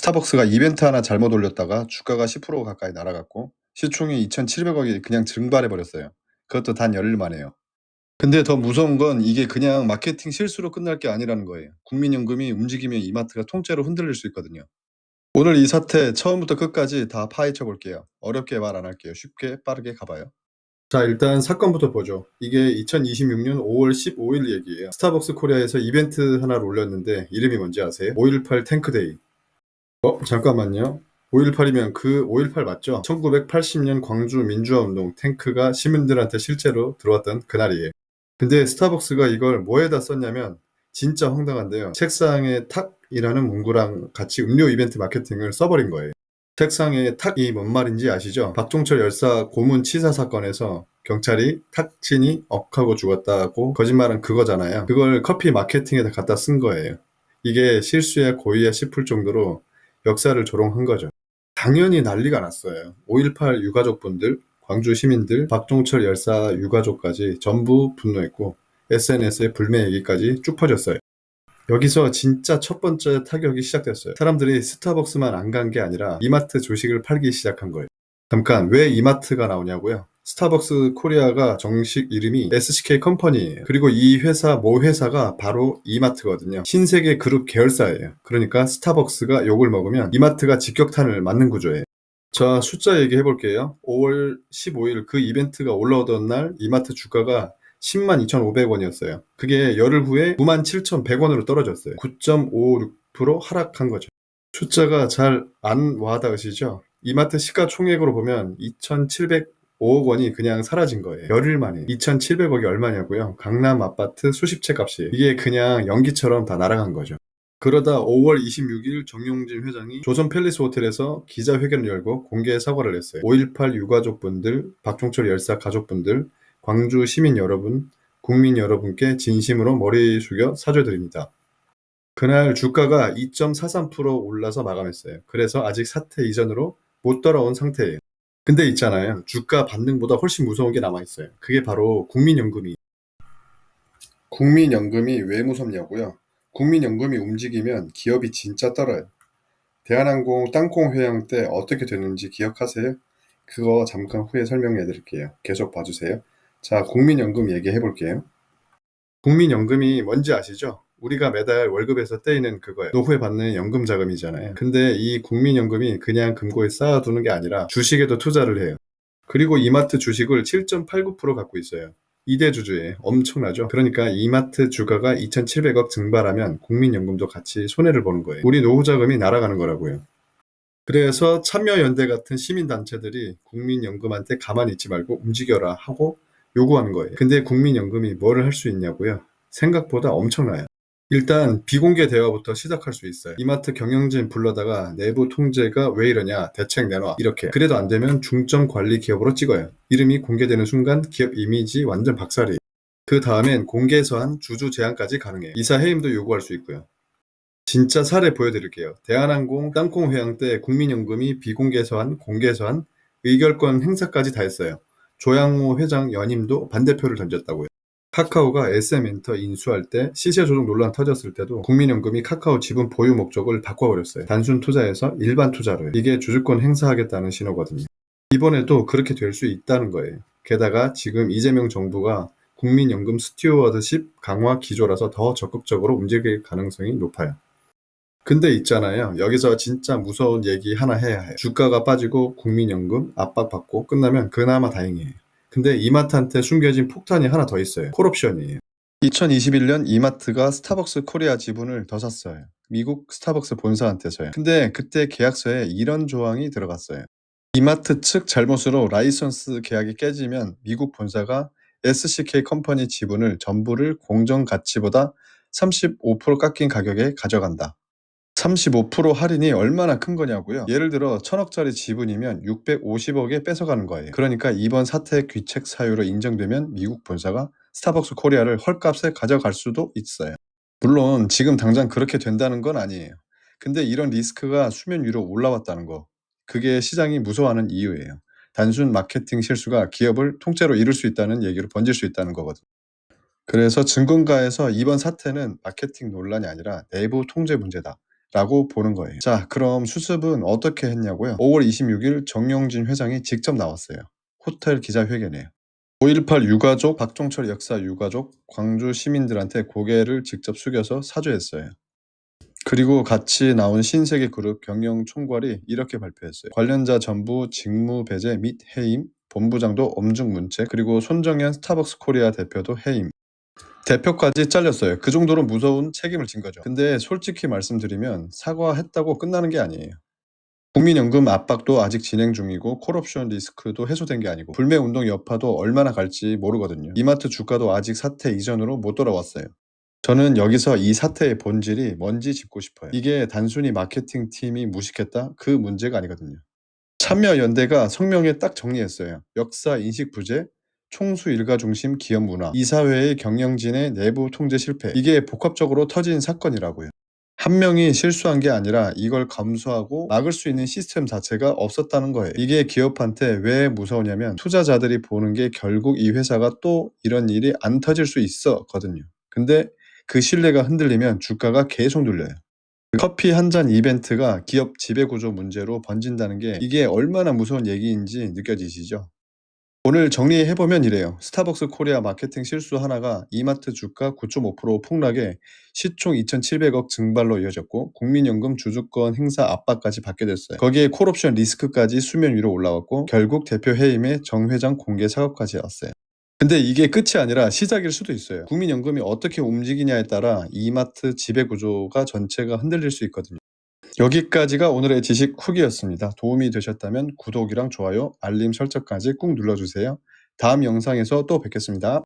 스타벅스가 이벤트 하나 잘못 올렸다가 주가가 10% 가까이 날아갔고 시총이 2,700억이 그냥 증발해 버렸어요. 그것도 단 열흘 만에요. 근데 더 무서운 건 이게 그냥 마케팅 실수로 끝날 게 아니라는 거예요. 국민연금이 움직이면 이마트가 통째로 흔들릴 수 있거든요. 오늘 이 사태 처음부터 끝까지 다 파헤쳐 볼게요. 어렵게 말 안 할게요. 쉽게 빠르게 가봐요. 자, 일단 사건부터 보죠. 이게 2026년 5월 15일 얘기예요. 스타벅스 코리아에서 이벤트 하나를 올렸는데 이름이 뭔지 아세요? 5.18 탱크데이. 잠깐만요. 5.18이면 그 5.18 맞죠? 1980년 광주 민주화운동 탱크가 시민들한테 실제로 들어왔던 그날이에요. 근데 스타벅스가 이걸 뭐에다 썼냐면 진짜 황당한데요. 책상에 탁이라는 문구랑 같이 음료 이벤트 마케팅을 써버린 거예요. 책상에 탁이 뭔 말인지 아시죠? 박종철 열사 고문 치사 사건에서 경찰이 탁진이 억하고 죽었다고 거짓말한 그거잖아요. 그걸 커피 마케팅에다 갖다 쓴 거예요. 이게 실수야 고의야 싶을 정도로 역사를 조롱한 거죠. 당연히 난리가 났어요. 5.18 유가족분들, 광주 시민들, 박종철 열사 유가족까지 전부 분노했고 SNS에 불매 얘기까지 쭉 퍼졌어요. 여기서 진짜 첫 번째 타격이 시작됐어요. 사람들이 스타벅스만 안 간 게 아니라 이마트 주식을 팔기 시작한 거예요. 잠깐, 왜 이마트가 나오냐고요? 스타벅스 코리아가 정식 이름이 SCK 컴퍼니예요. 그리고 이 회사 모 회사가 바로 이마트거든요. 신세계 그룹 계열사예요. 그러니까 스타벅스가 욕을 먹으면 이마트가 직격탄을 맞는 구조예요. 자, 숫자 얘기해 볼게요. 5월 15일 그 이벤트가 올라오던 날 이마트 주가가 102,500원이었어요. 그게 열흘 후에 97,100원으로 떨어졌어요. 9.56% 하락한 거죠. 숫자가 잘 안 와닿으시죠? 이마트 시가총액으로 보면 2,705억 원이 그냥 사라진 거예요. 열흘 만에. 2,700억이 얼마냐고요? 강남 아파트 수십 채 값이에요. 이게 그냥 연기처럼 다 날아간 거죠. 그러다 5월 26일 정용진 회장이 조선 팰리스 호텔에서 기자회견을 열고 공개 사과를 했어요. 5.18 유가족분들, 박종철 열사 가족분들, 광주 시민 여러분, 국민 여러분께 진심으로 머리 숙여 사죄드립니다. 그날 주가가 2.43% 올라서 마감했어요. 그래서 아직 사태 이전으로 못 돌아온 상태예요. 근데 있잖아요. 주가 반등보다 훨씬 무서운 게 남아있어요. 그게 바로 국민연금이. 국민연금이 왜 무섭냐고요? 국민연금이 움직이면 기업이 진짜 떨어요. 대한항공 땅콩 회항 때 어떻게 됐는지 기억하세요? 그거 잠깐 후에 설명해 드릴게요. 계속 봐주세요. 자, 국민연금 얘기해 볼게요. 국민연금이 뭔지 아시죠? 우리가 매달 월급에서 떼이는 그거예요. 노후에 받는 연금 자금이잖아요. 근데 이 국민연금이 그냥 금고에 쌓아두는 게 아니라 주식에도 투자를 해요. 그리고 이마트 주식을 7.89% 갖고 있어요. 2대 주주에 엄청나죠? 그러니까 이마트 주가가 2,700억 증발하면 국민연금도 같이 손해를 보는 거예요. 우리 노후 자금이 날아가는 거라고요. 그래서 참여연대 같은 시민단체들이 국민연금한테 가만히 있지 말고 움직여라 하고 요구하는 거예요. 근데 국민연금이 뭐를 할 수 있냐고요? 생각보다 엄청나요. 일단 비공개 대화부터 시작할 수 있어요. 이마트 경영진 불러다가 내부 통제가 왜 이러냐, 대책 내놔, 이렇게. 그래도 안 되면 중점 관리 기업으로 찍어요. 이름이 공개되는 순간 기업 이미지 완전 박살이에요. 그 다음엔 공개서한 주주 제한까지 가능해요. 이사 해임도 요구할 수 있고요. 진짜 사례 보여드릴게요. 대한항공 땅콩 회항 때 국민연금이 비공개서한, 공개서한, 의결권 행사까지 다 했어요. 조양호 회장 연임도 반대표를 던졌다고요. 카카오가 SM엔터 인수할 때 시세 조정 논란 터졌을 때도 국민연금이 카카오 지분 보유 목적을 바꿔버렸어요. 단순 투자에서 일반 투자로요. 이게 주주권 행사하겠다는 신호거든요. 이번에도 그렇게 될 수 있다는 거예요. 게다가 지금 이재명 정부가 국민연금 스튜어드십 강화 기조라서 더 적극적으로 움직일 가능성이 높아요. 근데 있잖아요. 여기서 진짜 무서운 얘기 하나 해야 해요. 주가가 빠지고 국민연금 압박받고 끝나면 그나마 다행이에요. 근데 이마트한테 숨겨진 폭탄이 하나 더 있어요. 콜옵션이에요. 2021년 이마트가 스타벅스 코리아 지분을 더 샀어요. 미국 스타벅스 본사한테서요. 근데 그때 계약서에 이런 조항이 들어갔어요. 이마트 측 잘못으로 라이선스 계약이 깨지면 미국 본사가 SCK 컴퍼니 지분을 전부를 공정 가치보다 35% 깎인 가격에 가져간다. 35% 할인이 얼마나 큰 거냐고요? 예를 들어 1,000억짜리 지분이면 650억에 뺏어가는 거예요. 그러니까 이번 사태 귀책 사유로 인정되면 미국 본사가 스타벅스 코리아를 헐값에 가져갈 수도 있어요. 물론 지금 당장 그렇게 된다는 건 아니에요. 근데 이런 리스크가 수면 위로 올라왔다는 거, 그게 시장이 무서워하는 이유예요. 단순 마케팅 실수가 기업을 통째로 잃을 수 있다는 얘기로 번질 수 있다는 거거든요. 그래서 증권가에서 이번 사태는 마케팅 논란이 아니라 내부 통제 문제다 라고 보는 거예요. 자, 그럼 수습은 어떻게 했냐고요? 5월 26일 정영진 회장이 직접 나왔어요. 호텔 기자회견이에요. 5.18 유가족, 박종철 역사 유가족, 광주 시민들한테 고개를 직접 숙여서 사죄했어요. 그리고 같이 나온 신세계 그룹 경영 총괄이 이렇게 발표했어요. 관련자 전부 직무 배제 및 해임, 본부장도 엄중 문책, 그리고 손정현 스타벅스 코리아 대표도 해임. 대표까지 잘렸어요. 그 정도로 무서운 책임을 진 거죠. 근데 솔직히 말씀드리면 사과했다고 끝나는 게 아니에요. 국민연금 압박도 아직 진행 중이고 콜옵션 리스크도 해소된 게 아니고 불매운동 여파도 얼마나 갈지 모르거든요. 이마트 주가도 아직 사태 이전으로 못 돌아왔어요. 저는 여기서 이 사태의 본질이 뭔지 짚고 싶어요. 이게 단순히 마케팅 팀이 무식했다? 그 문제가 아니거든요. 참여연대가 성명에 딱 정리했어요. 역사 인식 부재, 총수 일가 중심 기업 문화, 이사회의 경영진의 내부 통제 실패. 이게 복합적으로 터진 사건이라고요. 한 명이 실수한 게 아니라 이걸 감수하고 막을 수 있는 시스템 자체가 없었다는 거예요. 이게 기업한테 왜 무서우냐면 투자자들이 보는 게 결국 이 회사가 또 이런 일이 안 터질 수 있었거든요. 근데 그 신뢰가 흔들리면 주가가 계속 눌려요. 커피 한 잔 이벤트가 기업 지배구조 문제로 번진다는 게 이게 얼마나 무서운 얘기인지 느껴지시죠? 오늘 정리해보면 이래요. 스타벅스 코리아 마케팅 실수 하나가 이마트 주가 9.5% 폭락에 시총 2,700억 증발로 이어졌고 국민연금 주주권 행사 압박까지 받게 됐어요. 거기에 콜옵션 리스크까지 수면 위로 올라왔고 결국 대표 해임에 정 회장 공개 사과까지 왔어요. 근데 이게 끝이 아니라 시작일 수도 있어요. 국민연금이 어떻게 움직이냐에 따라 이마트 지배구조가 전체가 흔들릴 수 있거든요. 여기까지가 오늘의 지식 쿡이었습니다. 도움이 되셨다면 구독이랑 좋아요, 알림 설정까지 꾹 눌러주세요. 다음 영상에서 또 뵙겠습니다.